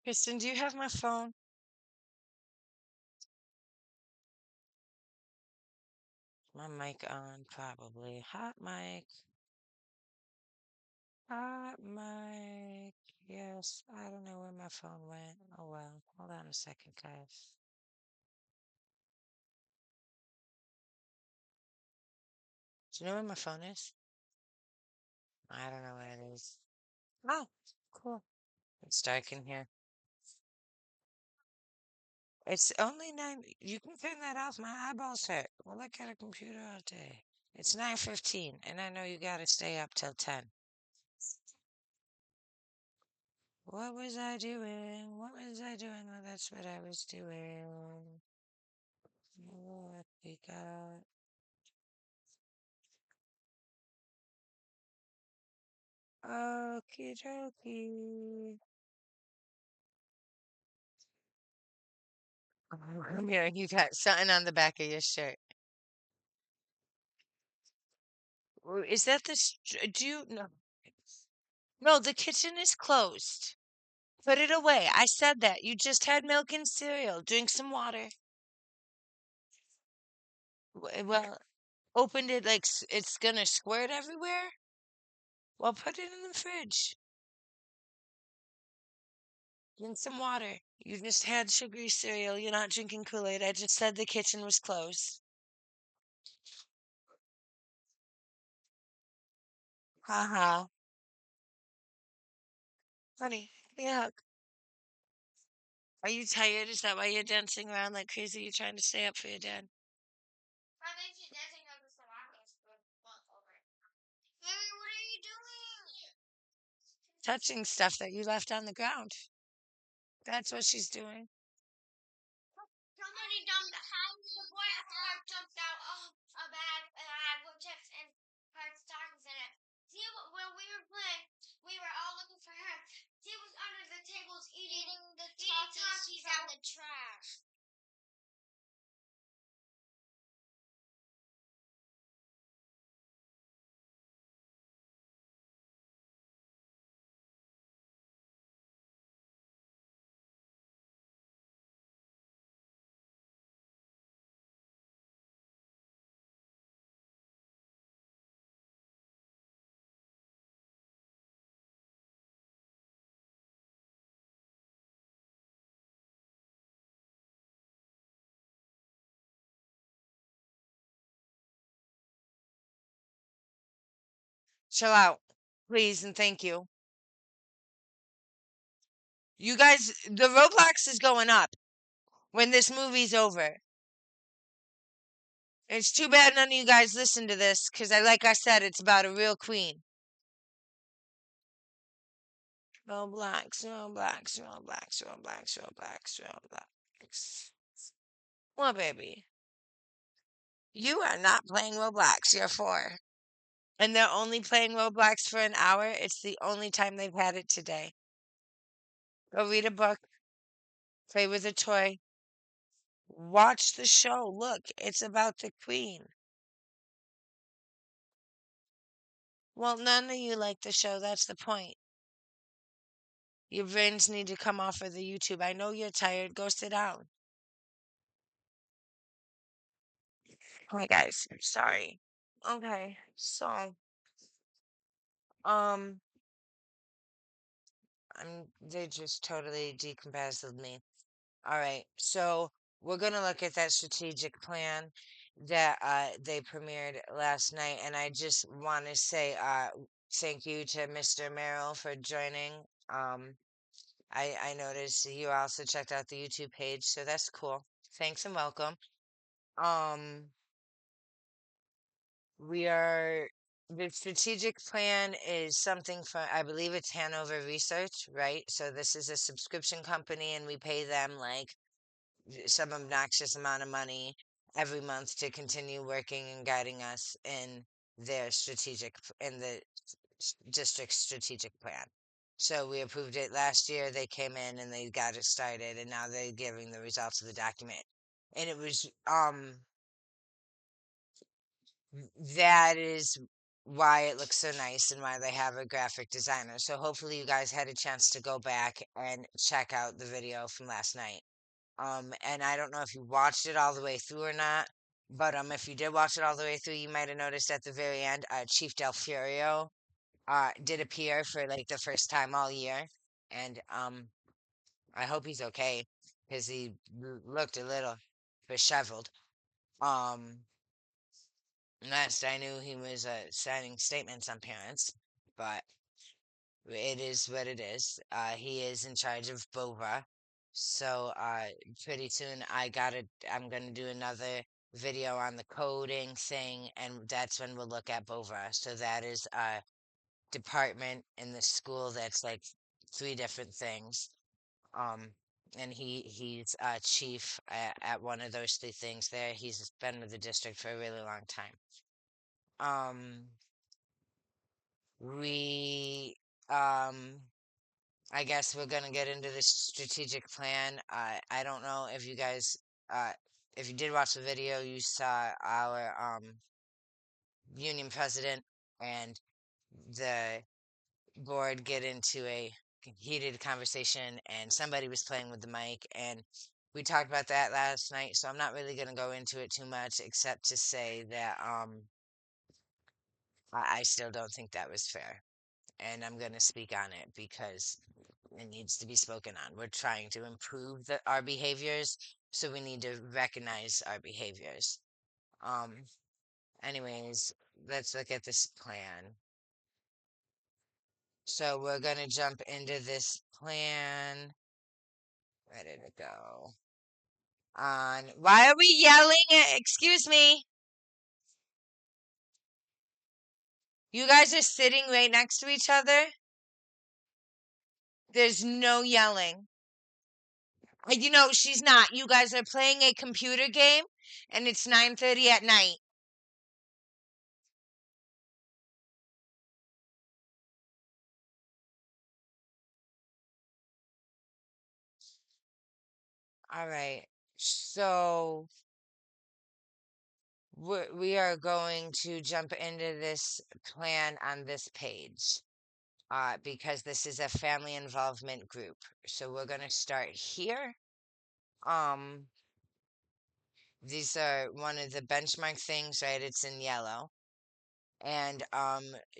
Kristen, do you have my phone? My mic on, probably. Hot mic. Hot mic. Yes, I don't know where my phone went. Oh well. Hold on a second, guys. Do you know where my phone is? I don't know where it is. Oh, cool. It's dark in here. It's only 9. You can turn that off. My eyeballs hurt. Well, look at a computer all day. It's 9:15, and I know you gotta stay up till 10. What was I doing? What was I doing? Well, that's what I was doing. What we got? Okie dokie. Oh, come here. You got something on the back of your shirt. Is that the? Do you no? No, the kitchen is closed. Put it away. I said that. You just had milk and cereal. Drink some water. Well, opened it like it's gonna squirt everywhere. Well, put it in the fridge. Drink some water. You just had sugary cereal. You're not drinking Kool-Aid. I just said the kitchen was closed. Ha ha. Honey, yeah. Are you tired? Is that why you're dancing around like crazy? You're trying to stay up for your dad? Touching stuff that you left on the ground. That's what she's doing. Chill out, please, and thank you. You guys, the Roblox is going up when this movie's over. It's too bad none of you guys listen to this, because like I said, it's about a real queen. Roblox, Roblox, Roblox, Roblox, Roblox, Roblox. Well, baby, you are not playing Roblox. You're 4. And they're only playing Roblox for an hour. It's the only time they've had it today. Go read a book, play with a toy, watch the show. Look, it's about the queen. Well, none of you like the show. That's the point. Your brains need to come off of the YouTube. I know you're tired. Go sit down. Hi, guys. I'm sorry. Okay, so, um, they just totally decomposed me. All right, so we're gonna look at that strategic plan that they premiered last night, and I just want to say thank you to Mr. Merrill for joining. Um, I noticed you also checked out the YouTube page, so that's cool. Thanks and welcome. Um, we are the strategic plan is something from I believe it's Hanover Research, right? So this is a subscription company, and we pay them like some obnoxious amount of money every month to continue working and guiding us in their in the district's strategic plan. So we approved it last year. They came in and they got it started, and now they're giving the results of the document. And it was that is why it looks so nice and why they have a graphic designer. So hopefully you guys had a chance to go back and check out the video from last night. And I don't know if you watched it all the way through or not, but if you did watch it all the way through, you might have noticed at the very end, Chief Del Furio did appear for like the first time all year, and I hope he's okay because he looked a little disheveled. Um, Last I knew, he was signing statements on parents, but it is what it is. He is in charge of Bova, so pretty soon I'm gonna do another video on the coding thing, and that's when we'll look at Bova. So that is a department in the school that's like three different things. Um, and he's chief at one of those three things there. He's been with the district for a really long time. Um, we I guess we're gonna get into the strategic plan. I don't know if you guys, uh, if you did watch the video, you saw our union president and the board get into a heated conversation, and somebody was playing with the mic, and we talked about that last night. So I'm not really gonna go into it too much, except to say that I still don't think that was fair, and I'm gonna speak on it because it needs to be spoken on. We're trying to improve our behaviors, so we need to recognize our behaviors. Um, Anyways, let's look at this plan. So we're gonna jump into this plan. Where did it go? On why are we yelling? Excuse me. You guys are sitting right next to each other. There's no yelling. She's not. You guys are playing a computer game and it's 9:30 at night. All right. So we are going to jump into this plan on this page because this is a family involvement group. So we're going to start here. Um, these are one of the benchmark things, right? It's in yellow. And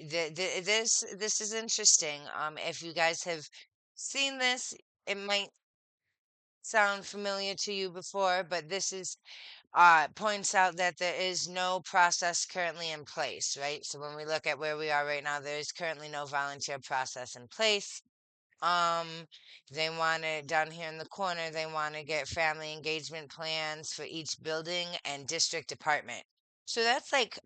this is interesting. If you guys have seen this, it might sound familiar to you before, but this is points out that there is no process currently in place, right? So when we look at where we are right now, there is currently no volunteer process in place. Um, they want to, down here in the corner, they want to get family engagement plans for each building and district department. So that's like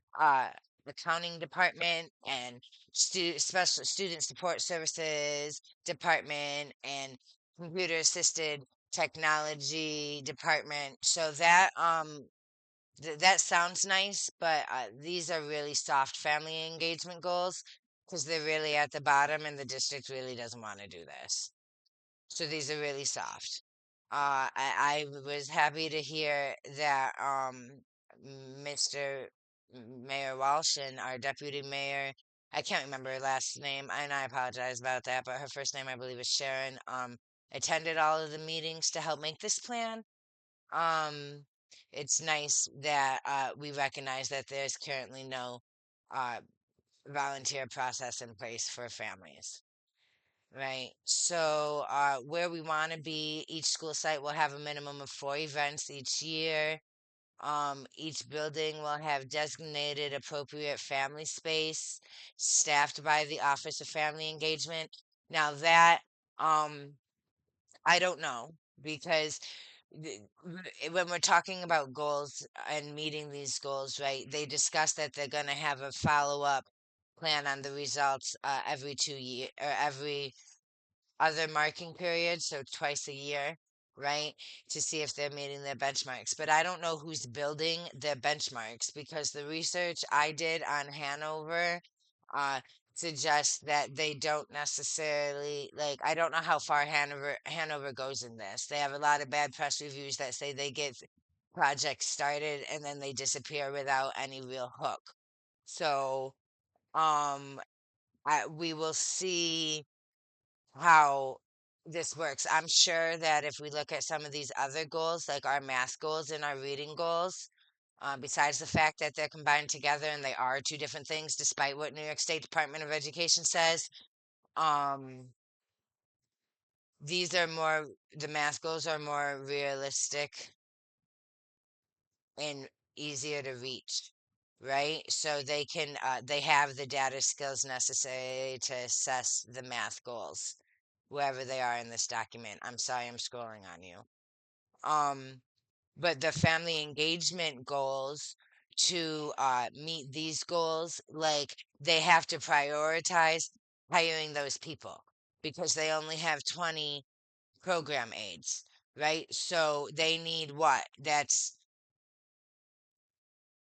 accounting department and special student support services department and computer assisted technology department. So that that sounds nice, but these are really soft family engagement goals because they're really at the bottom, and the district really doesn't want to do this. So these are really soft. I was happy to hear that Mr. Mayor Walsh and our deputy mayor, I can't remember her last name, and I apologize about that, but her first name I believe is Sharon, attended all of the meetings to help make this plan. um, it's nice that we recognize that there's currently no uh, volunteer process in place for families, right? So, where we want to be, each school site will have a minimum of 4 events each year. Each building will have designated appropriate family space, staffed by the Office of Family Engagement. Now that um, I don't know because when we're talking about goals and meeting these goals, right, they discuss that they're going to have a follow up plan on the results every 2 year or every other marking period, so twice a year, right, to see if they're meeting their benchmarks. But I don't know who's building their benchmarks because the research I did on Hanover uh, suggests that they don't necessarily like. I don't know how far Hanover goes in this. They have a lot of bad press reviews that say they get projects started and then they disappear without any real hook. So Um, we will see how this works. I'm sure that if we look at some of these other goals, like our math goals and our reading goals, besides the fact that they're combined together and they are two different things, despite what New York State Department of Education says, um, these are more, the math goals are more realistic and easier to reach, right? So they have the data skills necessary to assess the math goals wherever they are in this document. I'm sorry, I'm scrolling on you. Um, but the family engagement goals to meet these goals, like they have to prioritize hiring those people because they only have 20 program aides, right? So they need what? That's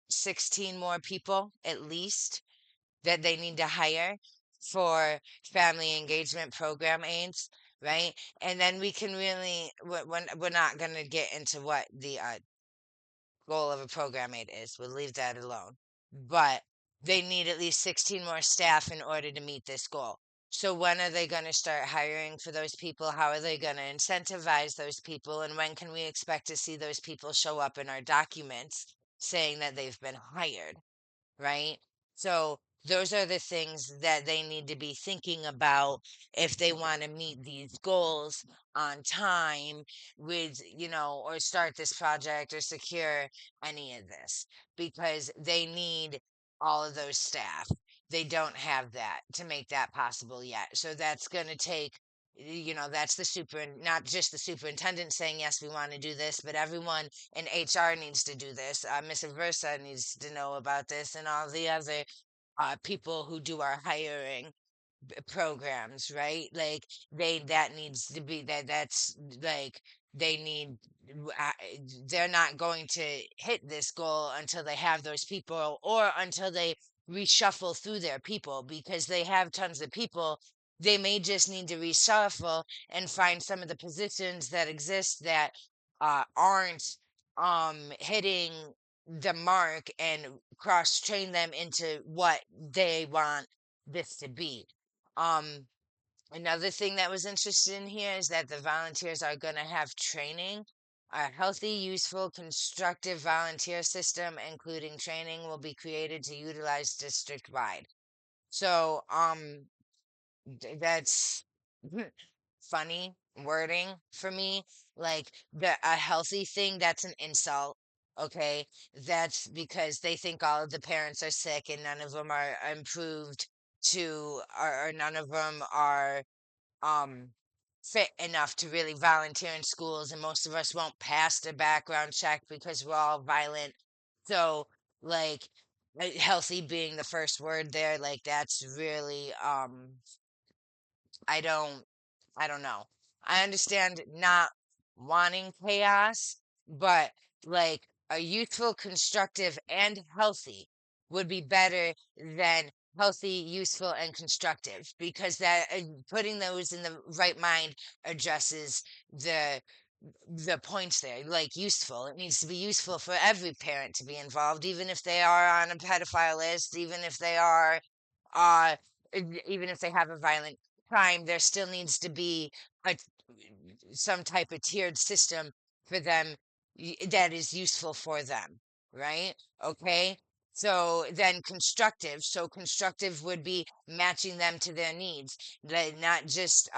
16 more people at least that they need to hire for family engagement program aides, right? And then we can really, we're not going to get into what the goal of a program aide is. We'll leave that alone. But they need at least 16 more staff in order to meet this goal. So when are they going to start hiring for those people? How are they going to incentivize those people? And when can we expect to see those people show up in our documents saying that they've been hired? Right? So those are the things that they need to be thinking about if they want to meet these goals on time with, or start this project or secure any of this because they need all of those staff. They don't have that to make that possible yet. So that's going to take that's not just the superintendent saying yes we want to do this, but everyone and HR needs to do this. Miss Versa needs to know about this, and all the other people who do our hiring programs, right? Like that needs to be that's like they need. They're not going to hit this goal until they have those people, or until they reshuffle through their people because they have tons of people. They may just need to reshuffle and find some of the positions that exist that aren't hitting the mark and cross train them into what they want this to be. Um, Another thing that was interesting here is that the volunteers are going to have training. A healthy, useful, constructive volunteer system, including training, will be created to utilize district wide. So, that's funny wording for me. Like a healthy thing, that's an insult. Okay, that's because they think all of the parents are sick and none of them are improved or none of them are um fit enough to really volunteer in schools, and most of us won't pass the background check because we're all violent. So like healthy being the first word there, like that's really I don't I don't know. I understand not wanting chaos, but like a youthful, constructive, and healthy would be better than healthy, useful, and constructive because that putting those in the right mind addresses the the points there. Like useful, it needs to be useful for every parent to be involved, even if they are on a pedophile list, uh even if they have a violent crime, there still needs to be a some type of tiered system for them that is useful for them, right? Okay. So then constructive. So constructive would be matching them to their needs, not just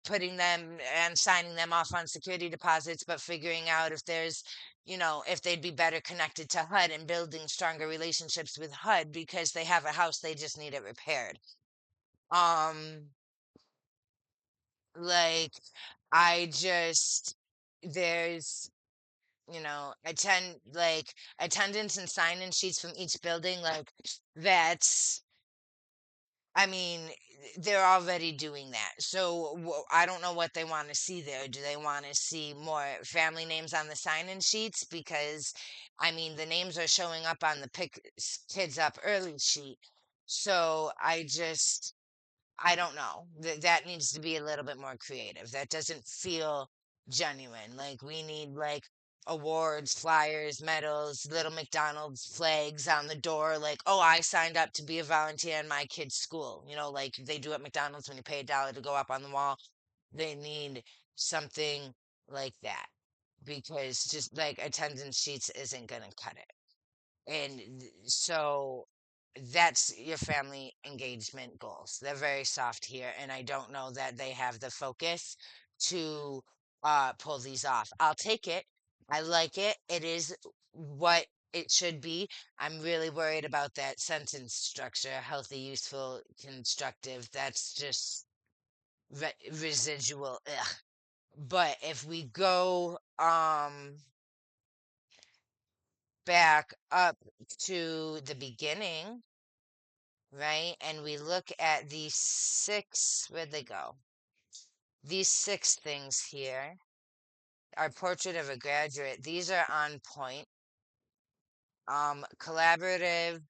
putting them and signing them off on security deposits, but figuring out if there's, if they'd be better connected to HUD and building stronger relationships with HUD because they have a house, they just need it repaired. Um, like I just there's attendance and sign-in sheets from each building, like that's I mean they're already doing that. So I don't know what they want to see there. Do they want to see more family names on the sign-in sheets? Because I mean the names are showing up on the pick kids up early sheet. So I don't know. That needs to be a little bit more creative. That doesn't feel genuine. Like we need like awards, flyers, medals, little McDonald's flags on the door, like, oh, I signed up to be a volunteer in my kid's school. Like they do at McDonald's when you pay $1 to go up on the wall. They need something like that because just like attendance sheets isn't going to cut it. And so that's your family engagement goals. They're very soft here, and I don't know that they have the focus to pull these off. I'll take it. I like it. It is what it should be. I'm really worried about that sentence structure, healthy, useful, constructive. That's just residual. Ugh. But if we go back up to the beginning, right? And we look at these six, where'd they go? These six things here. Our portrait of a graduate. These are on point. Collaborative,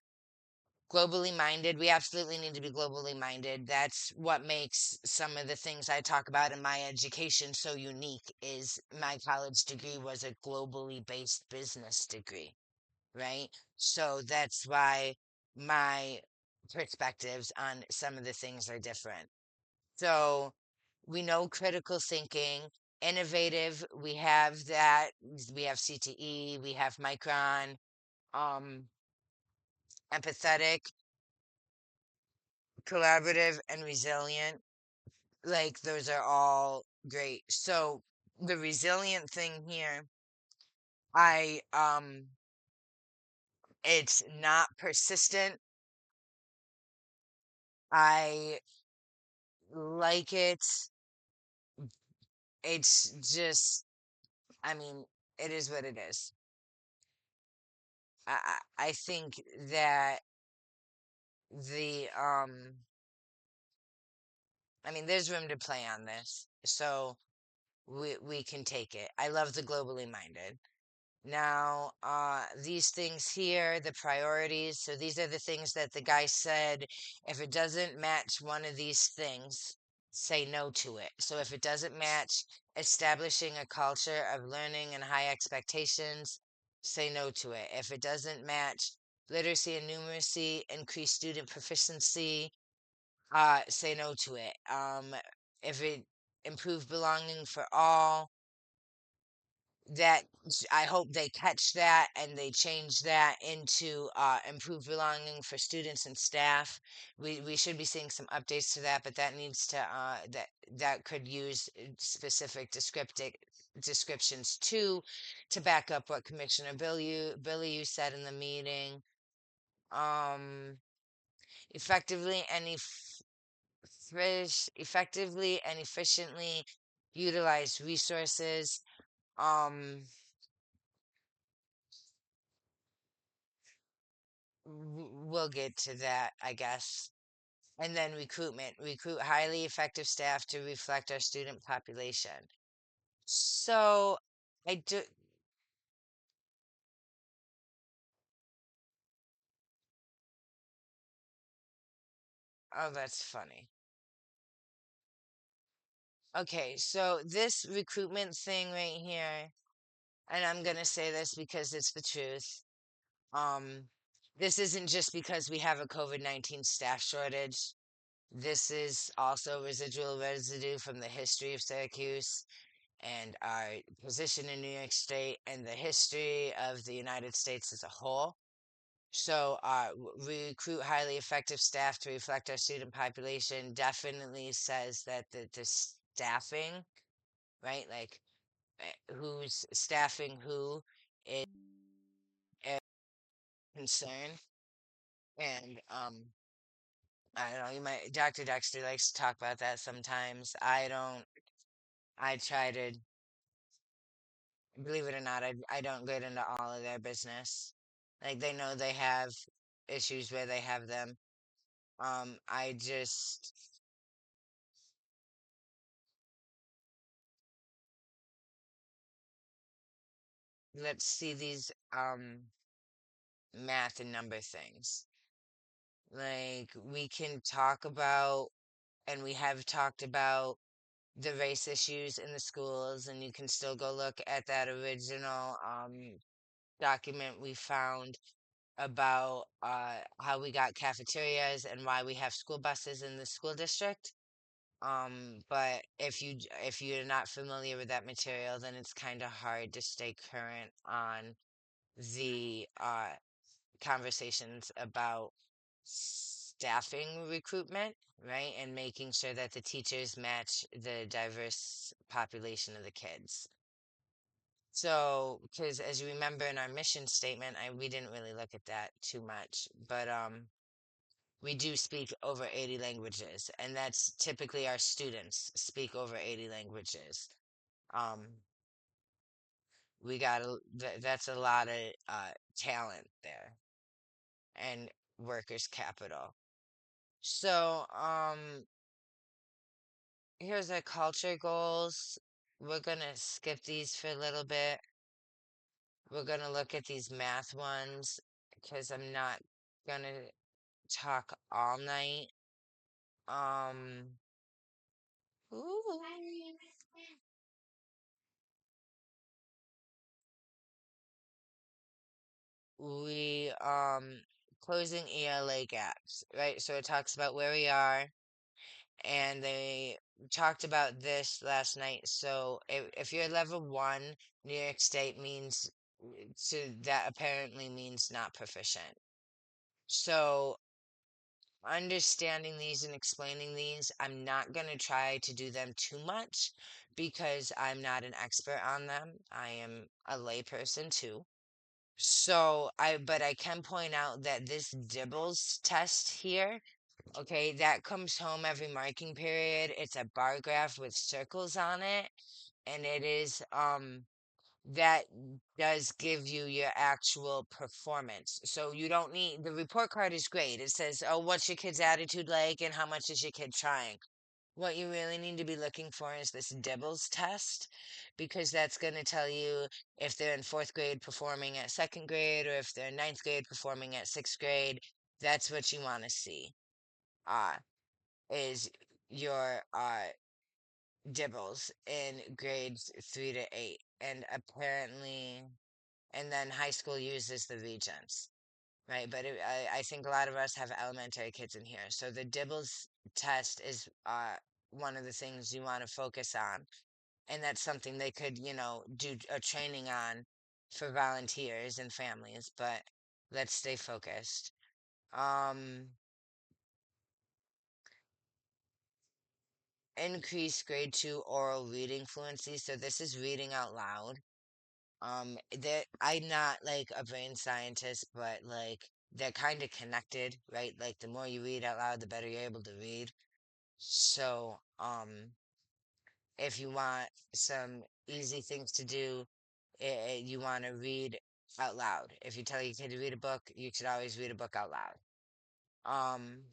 globally minded. We absolutely need to be globally minded. That's what makes some of the things I talk about in my education so unique is my college degree was a globally based business degree, right? So that's why my perspectives on some of the things are different. So we know critical thinking, innovative, we have that, we have CTE, we have Micron, um, empathetic, collaborative, and resilient. Like those are all great. So the resilient thing here, I it's not persistent. I like it. It's just, I mean, it is what it is. I think that the I mean, there's room to play on this, so we can take it. I love the globally minded. Now, these things here, the priorities. So these are the things that the guy said. If it doesn't match one of these things, say no to it. So if it doesn't match establishing a culture of learning and high expectations, say no to it. If it doesn't match literacy and numeracy, increase student proficiency, say no to it. If it improve belonging for all, that I hope they catch that and they change that into improved belonging for students and staff. We should be seeing some updates to that, but that needs to that could use specific descriptive descriptions too to back up what Commissioner Billy you said in the meeting. Um, effectively and effectively and efficiently utilize resources. Um, we'll get to that, I guess. And then recruitment. Recruit highly effective staff to reflect our student population. So I do. Oh, that's funny. Okay, so this recruitment thing right here, and I'm gonna say this because it's the truth. Um, this isn't just because we have a COVID-19 staff shortage. This is also residual residue from the history of Syracuse and our position in New York State and the history of the United States as a whole. So, we recruit highly effective staff to reflect our student population definitely says that the staffing, right? Like who's staffing who is a concern. And I don't know, you might Dr. Dexter likes to talk about that sometimes. I don't. I try to believe it or not, I don't get into all of their business. Like they know they have issues where they have them. I just let's see these math and number things. Like we can talk about and we have talked about the race issues in the schools, and you can still go look at that original document we found about how we got cafeterias and why we have school buses in the school district. But if you're not familiar with that material, then it's kind of hard to stay current on the conversations about staffing recruitment, right? And making sure that the teachers match the diverse population of the kids. So, because as you remember in our mission statement, we didn't really look at that too much, but we do speak over 80 languages, and that's typically our students speak over 80 languages. Um, we got that's a lot of talent there and workers' capital. So, here's our culture goals. We're gonna skip these for a little bit. We're gonna look at these math ones because I'm not gonna talk all night. Um, ooh, we closing ELA gaps, right? So it talks about where we are, and they talked about this last night. So if you're level one, New York State means so that apparently means not proficient. So understanding these and explaining these, I'm not going to try to do them too much because I'm not an expert on them. I am a layperson too. But I can point out that this Dibbles test here, okay, that comes home every marking period. It's a bar graph with circles on it, and it is, that does give you your actual performance. So you don't need, the report card is great. It says, oh, what's your kid's attitude like and how much is your kid trying? What you really need to be looking for is this Dibbles test because that's going to tell you if they're in fourth grade performing at second grade or if they're in ninth grade performing at sixth grade. That's what you want to see. Uh, is your Dibbles in grades 3 to 8. And apparently, and then high school uses the regents, right? But I think a lot of us have elementary kids in here. So the Dibbles test is one of the things you want to focus on. And that's something they could, do a training on for volunteers and families. But let's stay focused. Um, Increase grade two oral reading fluency. So this is reading out loud. That I'm not like a brain scientist, but like they're kind of connected, right? Like the more you read out loud, the better you're able to read. So, if you want some easy things to do, you want to read out loud. If you tell your kid to read a book, you should always read a book out loud. Um,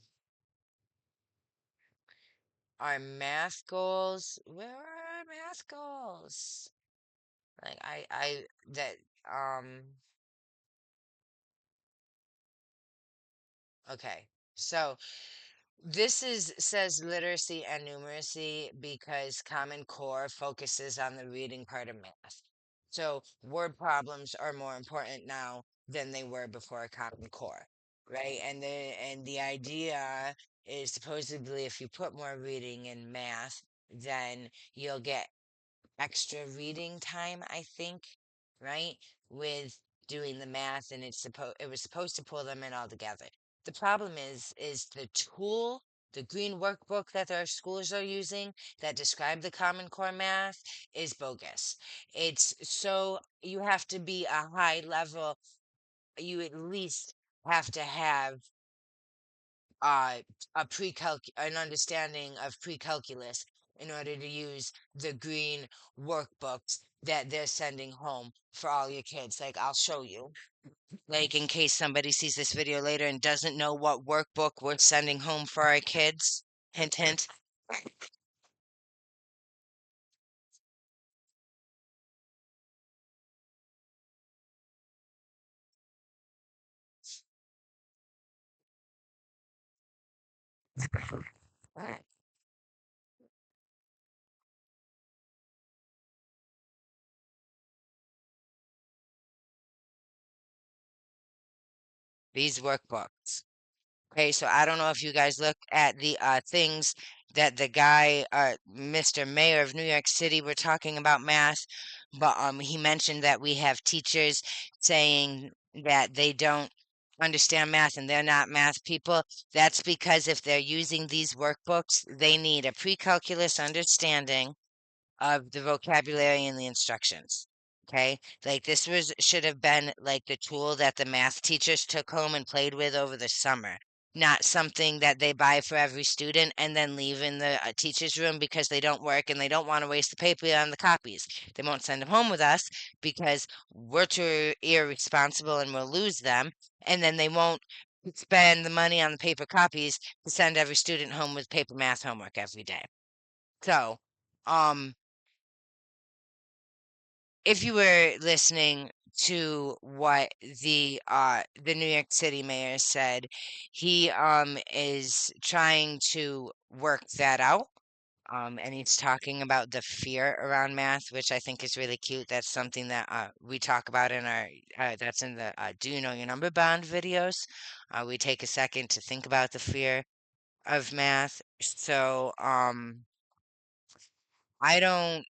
our math goals, where are our math goals? Like that, um, okay. So this is says literacy and numeracy because Common Core focuses on the reading part of math. So word problems are more important now than they were before Common Core, right? And the idea is supposedly if you put more reading in math, then you'll get extra reading time, I think, right? With doing the math and it was supposed to pull them in all together. The problem is the tool, the green workbook that our schools are using that describe the Common Core math is bogus. It's so you have to be a high level, you at least have to have uh, an understanding of pre-calculus in order to use the green workbooks that they're sending home for all your kids. Like I'll show you. Like in case somebody sees this video later and doesn't know what workbook we're sending home for our kids. Hint, hint. these workbooks. Okay, so I don't know if you guys look at the things that the guy, Mr. Mayor of New York City, were talking about math, but he mentioned that we have teachers saying that they don't understand math and they're not math people. That's because if they're using these workbooks, they need a pre-calculus understanding of the vocabulary and the instructions. Okay, like this was should have been like the tool that the math teachers took home and played with over the summer, not something that they buy for every student and then leave in the teacher's room because they don't work and they don't want to waste the paper on the copies. They won't send them home with us because we're too irresponsible and we'll lose them, and then they won't spend the money on the paper copies to send every student home with paper math homework every day. So, um, if you were listening to what the New York City mayor said, he is trying to work that out. And he's talking about the fear around math, which I think is really cute. That's something that we talk about in our that's in the Do You Know Your Number Bond videos. We take a second to think about the fear of math. So I don't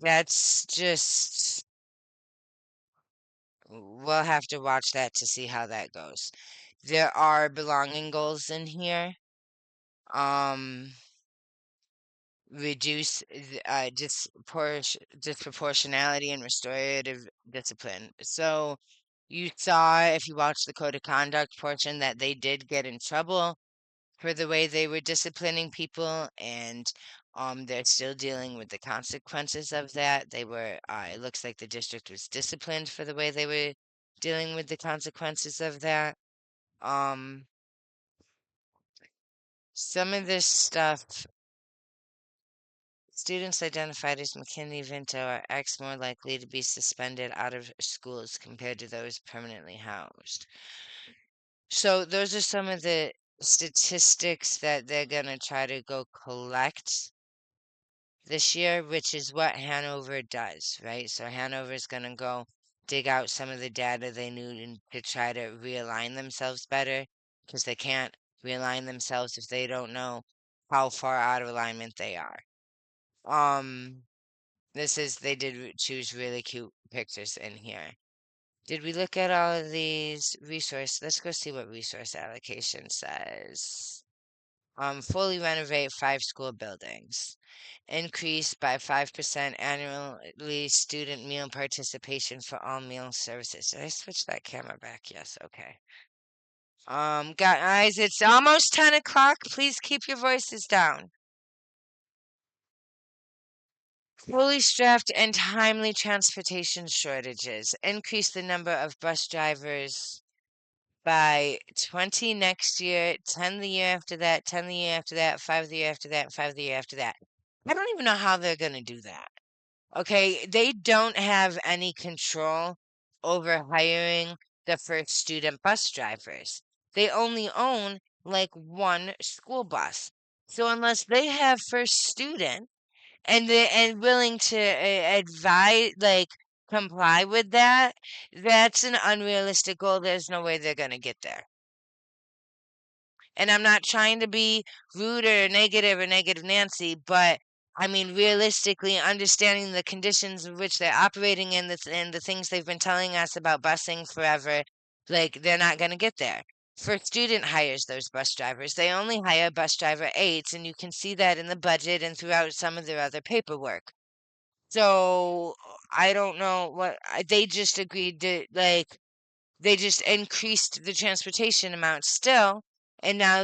that's just we'll have to watch that to see how that goes. There are belonging goals in here. Um, reduce disproportionality and restorative discipline. So you saw, if you watched the code of conduct portion, that they did get in trouble for the way they were disciplining people, and they're still dealing with the consequences of that. It looks like the district was disciplined for the way they were dealing with the consequences of that. Um, some of this stuff, students identified as McKinney Vento are X more likely to be suspended out of schools compared to those permanently housed. So those are some of the statistics that they're gonna try to go collect this year, which is what Hanover does, right? So Hanover is going to go dig out some of the data they need to try to realign themselves better because they can't realign themselves if they don't know how far out of alignment they are. Um, they did choose really cute pictures in here. Did we look at all of these resources? Let's go see what resource allocation says. Fully renovate 5 school buildings. Increase by 5% annually student meal participation for all meal services. Did I switch that camera back? Yes, okay. Guys, it's almost 10 o'clock. Please keep your voices down. Fully staffed and timely transportation shortages. Increase the number of bus drivers by 20 next year, 10 the year after that, 10 the year after that, 5 the year after that, 5 the year after that. I don't even know how they're going to do that. Okay, they don't have any control over hiring the first student bus drivers. They only own like one school bus. So unless they have first student and willing to advise comply with that, that's an unrealistic goal. There's no way they're going to get there. And I'm not trying to be rude or negative Nancy, but I mean, realistically, understanding the conditions in which they're operating in and the things they've been telling us about busing forever, like they're not going to get there. First Student hires those bus drivers. They only hire bus driver aides, and you can see that in the budget and throughout some of their other paperwork. So I don't know they just agreed to they just increased the transportation amount still, and now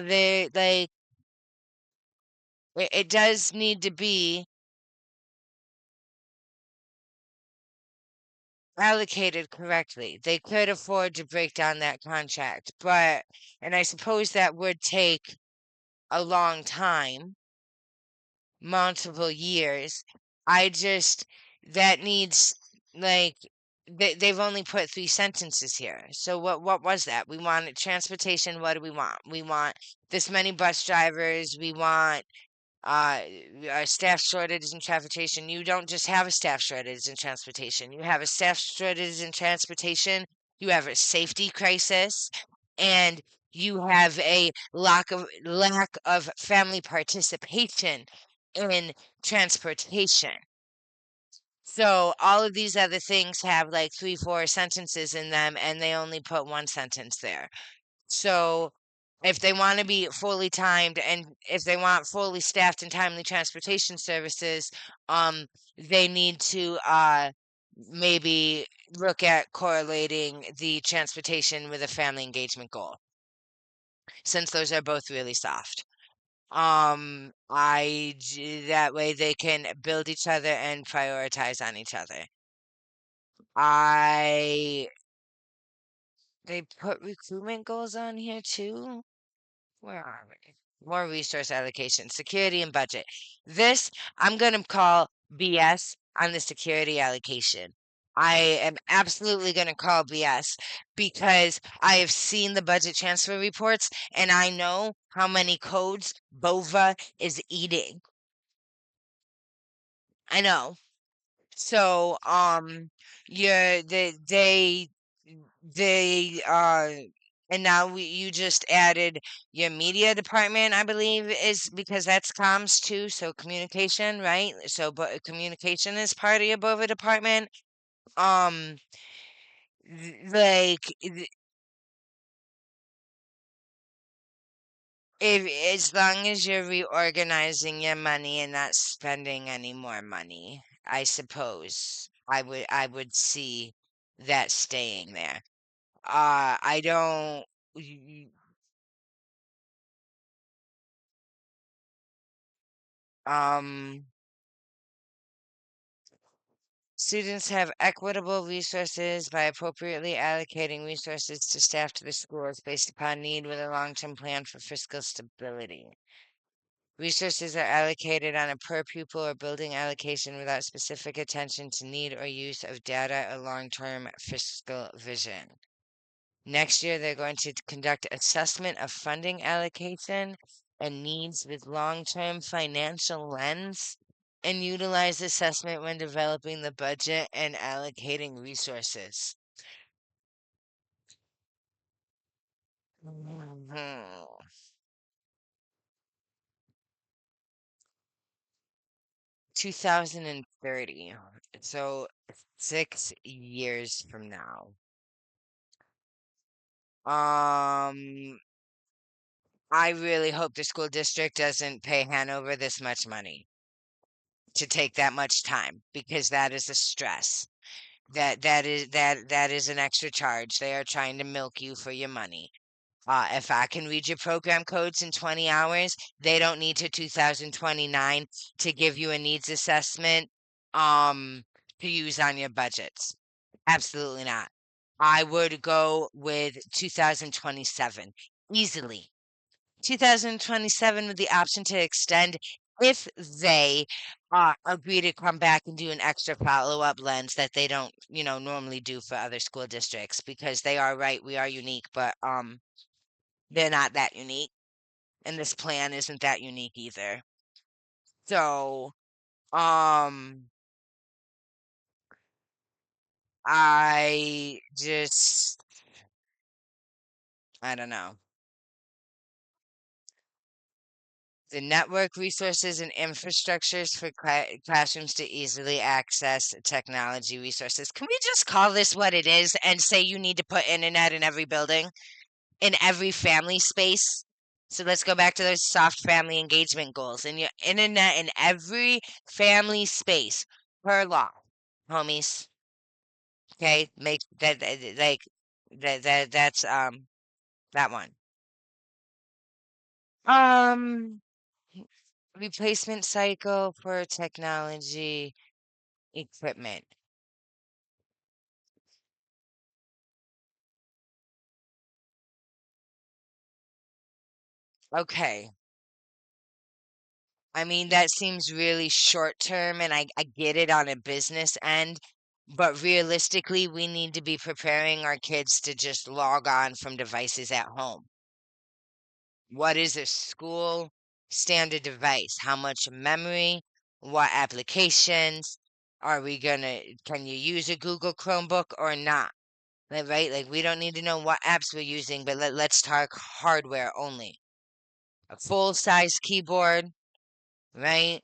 it does need to be allocated correctly. They could afford to break down that contract, and I suppose that would take a long time, multiple years. I just, that needs, like, they've only put 3 sentences here. So what was that? We wanted transportation. What do we want? We want this many bus drivers. We want uh, staff shortage in transportation. You don't just have a staff shortage in transportation. You have a staff shortage in transportation. You have a safety crisis, and you have a lack of family participation in transportation. So all of these other things have like three, four sentences in them, and they only put one sentence there. So if they want to be fully timed and if they want fully staffed and timely transportation services, they need to maybe look at correlating the transportation with a family engagement goal, since those are both really soft. That way they can build each other and prioritize on each other. I They put recruitment goals on here too. Where are we? More resource allocation, security and budget. This I'm gonna call BS on the security allocation. I am absolutely gonna call BS because I have seen the budget transfer reports and I know how many codes Bova is eating. I know. So, you're and now you just added your media department, I believe, is because that's comms too. So communication, right? So, but communication is part of your BOVA department. Um, like, if as long as you're reorganizing your money and not spending any more money, I suppose I would see that staying there. I don't. y- Um, Students have equitable resources by appropriately allocating resources to staff to the schools based upon need with a long-term plan for fiscal stability. Resources are allocated on a per pupil or building allocation without specific attention to need or use of data or long-term fiscal vision. Next year, they're going to conduct assessment of funding allocation and needs with long-term financial lens and utilize assessment when developing the budget and allocating resources. Mhm. 2030. So 6 years from now. Um, I really hope the school district doesn't pay Hanover this much money to take that much time because that is a stress. That is an extra charge. They are trying to milk you for your money. If I can read your program codes in 20 hours, they don't need to 2029 to give you a needs assessment um to use on your budgets. Absolutely not. I would go with 2027 easily. 2027 with the option to extend if they agree to come back and do an extra follow-up lens that they don't, normally do for other school districts because they are right, we are unique, but they're not that unique, and this plan isn't that unique either. So, um, I just, I don't know. The network resources and infrastructures for classrooms to easily access technology resources. Can we just call this what it is and say you need to put internet in every building, in every family space? So let's go back to those soft family engagement goals and your internet in every family space per law, homies. Okay, make like that's that one. Um, Replacement cycle for technology equipment. Okay. I mean, that seems really short term, and I get it on a business end, but realistically, we need to be preparing our kids to just log on from devices at home. What is a school standard device? How much memory? What applications? Can you use a Google Chromebook or not? Like, right? Like we don't need to know what apps we're using, but let's talk hardware only. A full size keyboard, right?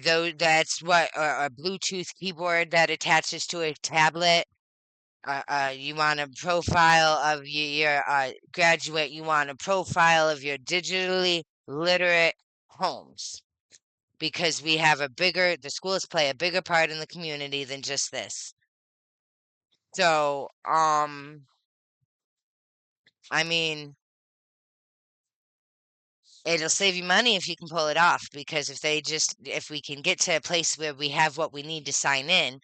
Though that's what a Bluetooth keyboard that attaches to a tablet. You want a profile of your graduate. You want a profile of your digitally literate homes because we have the schools play a bigger part in the community than just this. So, I mean, it'll save you money if you can pull it off because if we can get to a place where we have what we need to sign in,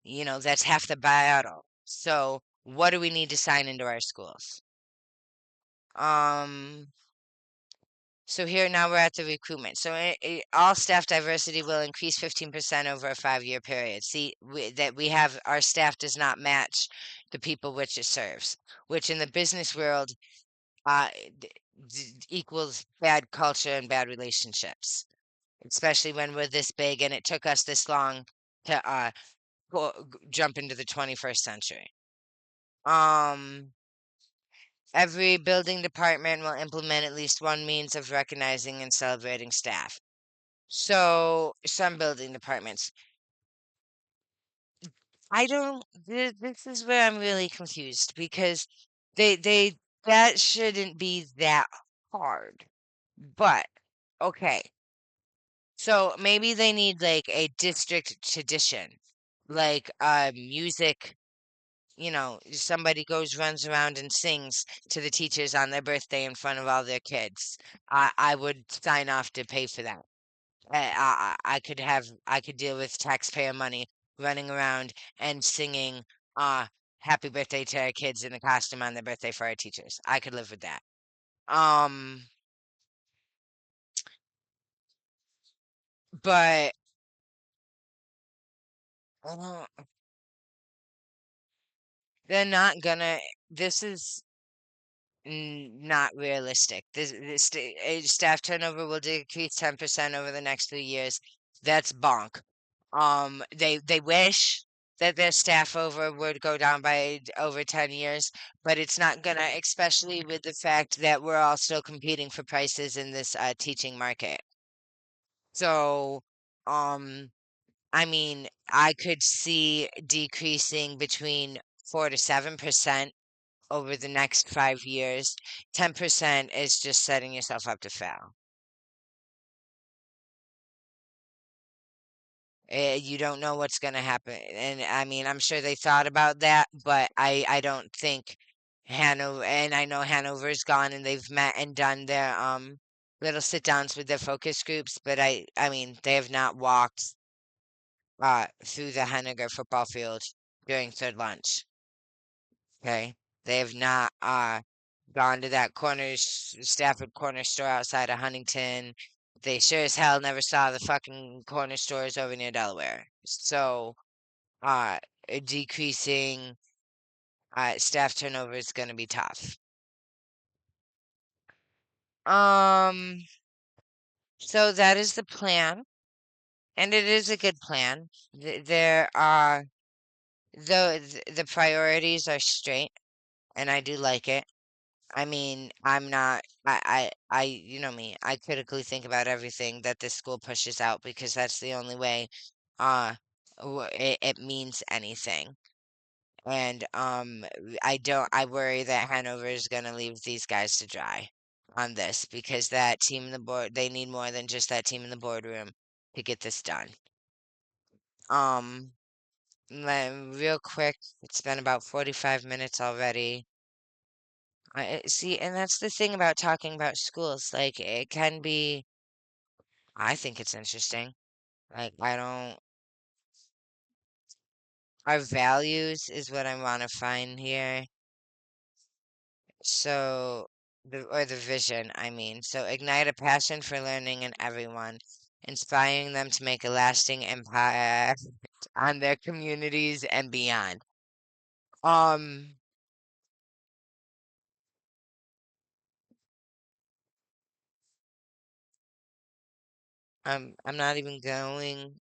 that's half the battle. So, what do we need to sign into our schools? Um, so here now we're at the recruitment. So all staff diversity will increase 15% over a 5-year period. See, that we have our staff does not match the people which it serves, which in the business world uh, d- equals bad culture and bad relationships, especially when we're this big and it took us this long to jump into the 21st century. Um, every building department will implement at least one means of recognizing and celebrating staff. So some building departments, I don't. This is where I'm really confused because they that shouldn't be that hard. But okay, so maybe they need like a district tradition, like music. Somebody runs around and sings to the teachers on their birthday in front of all their kids. I would sign off to pay for that. I could deal with taxpayer money running around and singing uh happy birthday to our kids in a costume on their birthday for our teachers. I could live with that. Um, but uh, they're not gonna. This is not realistic. Staff turnover will decrease 10% over the next 3 years. That's bonk. They wish that their staff over would go down by over 10 years, but it's not gonna, especially with the fact that we're all still competing for prices in this teaching market. So, um, I mean, I could see decreasing between 4 to 7% over the next 5 years. 10% is just setting yourself up to fail. You don't know what's going to happen. And I mean, I'm sure they thought about that, but I don't think Hanover, and I know Hanover's gone and they've met and done their little sit downs with their focus groups, but I mean, they have not walked through the Henniger football field during third lunch. Okay. They have not gone to that Stafford corner store outside of Huntington. They sure as hell never saw the fucking corner stores over near Delaware. So, uh, decreasing staff turnover is going to be tough. Um, so that is the plan, and it is a good plan. There are the priorities are straight, and I do like it. I mean, I'm not, you know me, I critically think about everything that this school pushes out because that's the only way, uh, it means anything. And, I worry that Hanover is going to leave these guys to dry on this because that team in the board, they need more than just that team in the boardroom to get this done. Um, real quick, it's been about 45 minutes already. See, and that's the thing about talking about schools. Like, it can be, I think it's interesting. Like, our values is what I want to find here. So, or the vision, I mean. So, ignite a passion for learning in everyone, inspiring them to make a lasting impact on their communities and beyond. Um, I'm not even going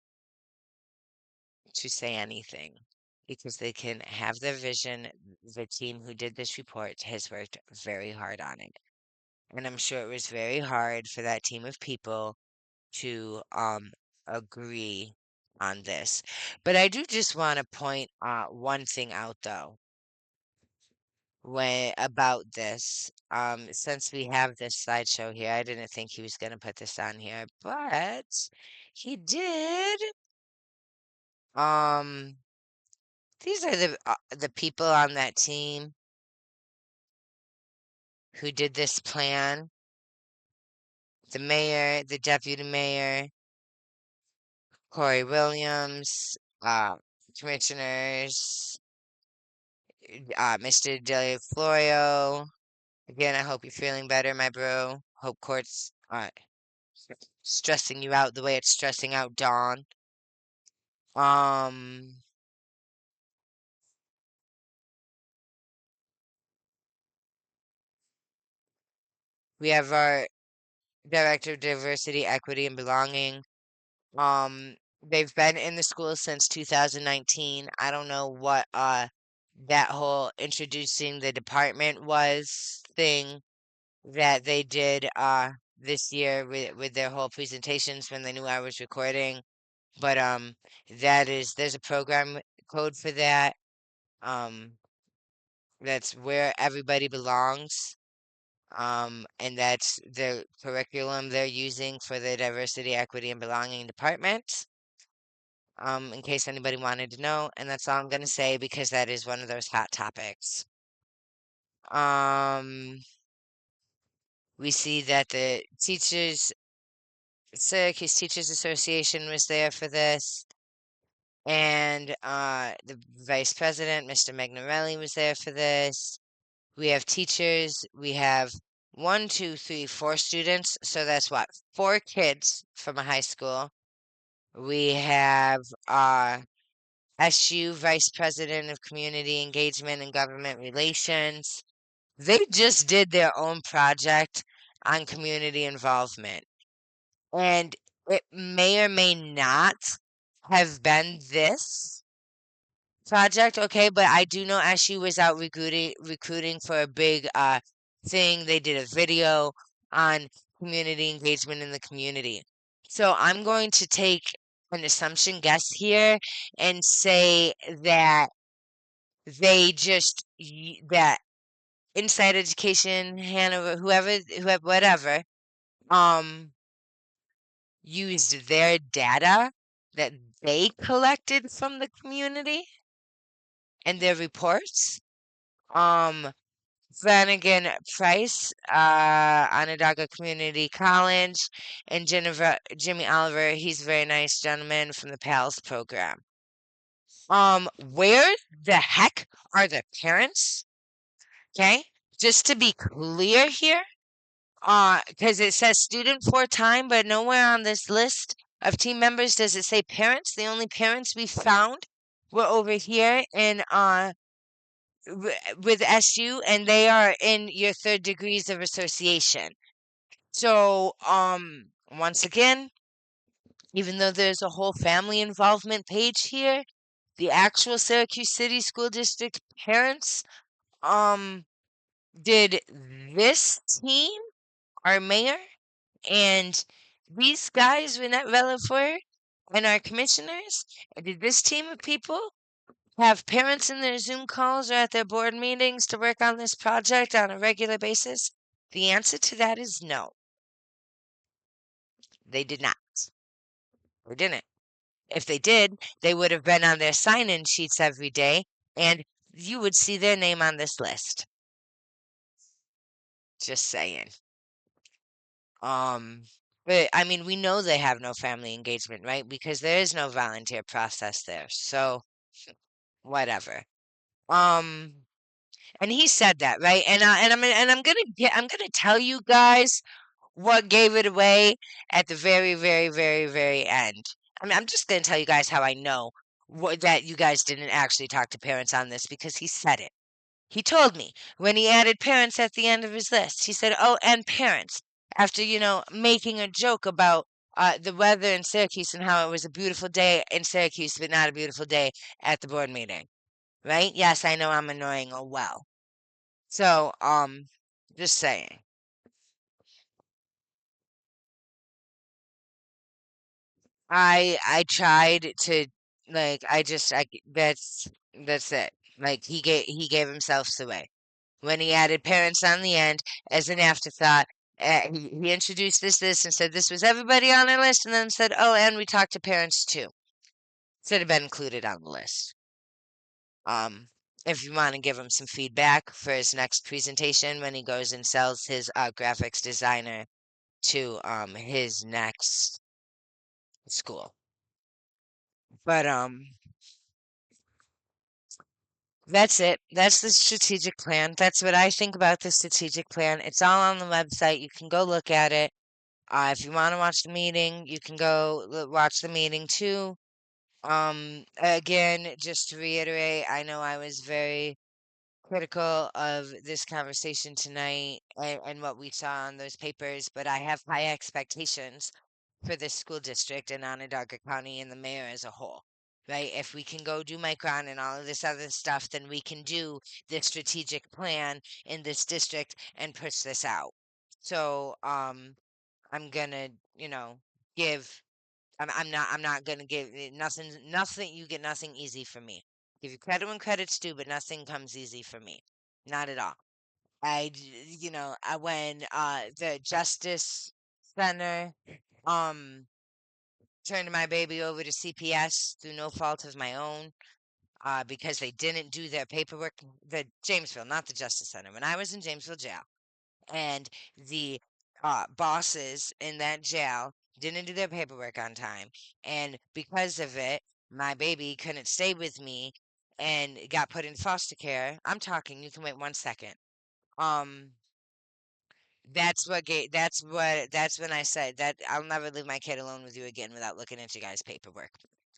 to say anything. because they can have their vision. The team who did this report has worked very hard on it. And I'm sure it was very hard for that team of people to agree on this. But I do just want to point one thing out though when about this. Since we have this slideshow here, I didn't think he was gonna put this on here, but he did. Um, these are the people on that team who did this plan. The mayor, the deputy mayor, Corey Williams, commissioners, Mr. Del Florio. Again, I hope you're feeling better, my bro. Hope court's stressing you out the way it's stressing out Dawn. Um, we have our director of diversity, equity, and belonging. Um, they've been in the school since 2019. I don't know what that whole introducing the department was thing that they did this year with their whole presentations when they knew I was recording. But there's a program code for that. Um, that's where everybody belongs. And that's the curriculum they're using for the diversity, equity, and belonging department. In case anybody wanted to know, and that's all I'm gonna say because that is one of those hot topics. Um, we see that the Syracuse Teachers Association was there for this, and the vice president, Mr. Magnarelli, was there for this. We have teachers. We have one, two, three, four students. So that's what? Four kids from a high school. We have SU Vice President of Community Engagement and Government Relations. They just did their own project on community involvement. And it may or may not have been this project, okay, but I do know SU was out recruiting for a big thing. They did a video on community engagement in the community. So I'm going to take an assumption guess here and say that that Inside Education, Hanover, whoever, whatever, um, used their data that they collected from the community and their reports. Um, Flanagan Price, Onondaga Community College, and Jimmy Oliver. He's a very nice gentleman from the PALS program. Where the heck are the parents? Okay, just to be clear here, because it says student for time, but nowhere on this list of team members does it say parents. The only parents we found were over here in with SU, and they are in your third degrees of association. So, once again, even though there's a whole family involvement page here, the actual Syracuse City School District parents, did this team, our mayor, and these guys were not relevant, and our commissioners, did this team of people have parents in their Zoom calls or at their board meetings to work on this project on a regular basis? The answer to that is no. They did not. Or didn't. If they did, they would have been on their sign-in sheets every day, and you would see their name on this list. Just saying. But I mean, we know they have no family engagement, right? Because there is no volunteer process there. So, whatever. Um, and he said that, right? I'm gonna tell you guys what gave it away at the very, very, very, very end. I mean, I'm just gonna tell you guys how I know that you guys didn't actually talk to parents on this because he said it. He told me when he added parents at the end of his list. He said, "Oh, and parents." After making a joke about the weather in Syracuse and how it was a beautiful day in Syracuse, but not a beautiful day at the board meeting. right? Yes, I know I'm annoying. Oh well. So, just saying. I tried to like that's it. Like he gave himself away when he added parents on the end as an afterthought. He introduced this and said this was everybody on our list, and then said, "Oh, and we talked to parents too." Should have been included on the list. Um, if you want to give him some feedback for his next presentation when he goes and sells his graphics designer to his next school. But that's it. That's the strategic plan. That's what I think about the strategic plan. It's all on the website. You can go look at it. If you want to watch the meeting, you can go watch the meeting too. Again, just to reiterate, I know I was very critical of this conversation tonight and what we saw on those papers, but I have high expectations for this school district and Onondaga County and the mayor as a whole. Right? If we can go do Micron and all of this other stuff, then we can do this strategic plan in this district and push this out. So, I'm gonna, give. I'm not gonna give nothing. You get nothing easy from me. Give you credit when credit's due, but nothing comes easy for me. Not at all. When the Justice Center um turned my baby over to CPS through no fault of my own, because they didn't do their paperwork. The Jamesville, not the Justice Center. When I was in Jamesville jail, and the bosses in that jail didn't do their paperwork on time, and because of it, my baby couldn't stay with me and got put in foster care. I'm talking. You can wait 1 second. Um, that's when I said that I'll never leave my kid alone with you again without looking at you guys' paperwork.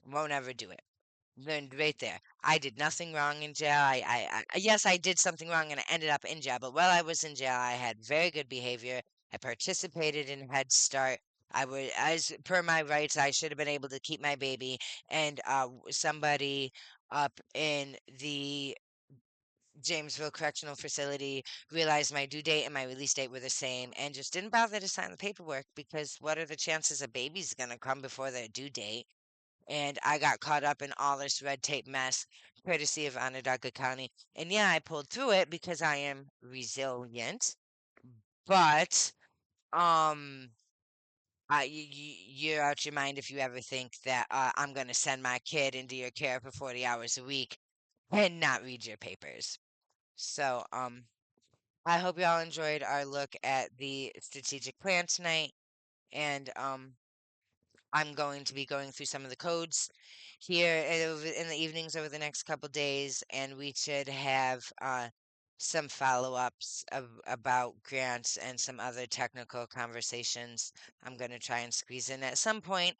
Won't ever do it. Then right there, I did nothing wrong in jail. Yes, I did something wrong and I ended up in jail. But while I was in jail, I had very good behavior. I participated in Head Start. As per my rights, I should have been able to keep my baby. And somebody up in the Jamesville Correctional Facility realized my due date and my release date were the same and just didn't bother to sign the paperwork because what are the chances a baby's gonna come before their due date? And I got caught up in all this red tape mess, courtesy of Onondaga County. And yeah, I pulled through it because I am resilient. But um, you're out your mind if you ever think that I'm gonna send my kid into your care for 40 hours a week and not read your papers. So I hope y'all enjoyed our look at the strategic plan tonight, and I'm going to be going through some of the codes here in the evenings over the next couple days, and we should have some follow-ups about grants and some other technical conversations I'm going to try and squeeze in at some point.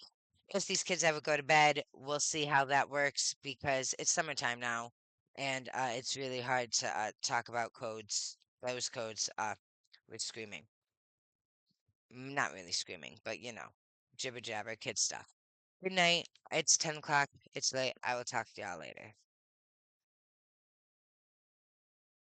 If these kids ever go to bed, we'll see how that works because it's summertime now, and it's really hard to talk about those codes, with screaming. Not really screaming, but jibber jabber, kid stuff. Good night. It's 10 o'clock. It's late. I will talk to y'all later.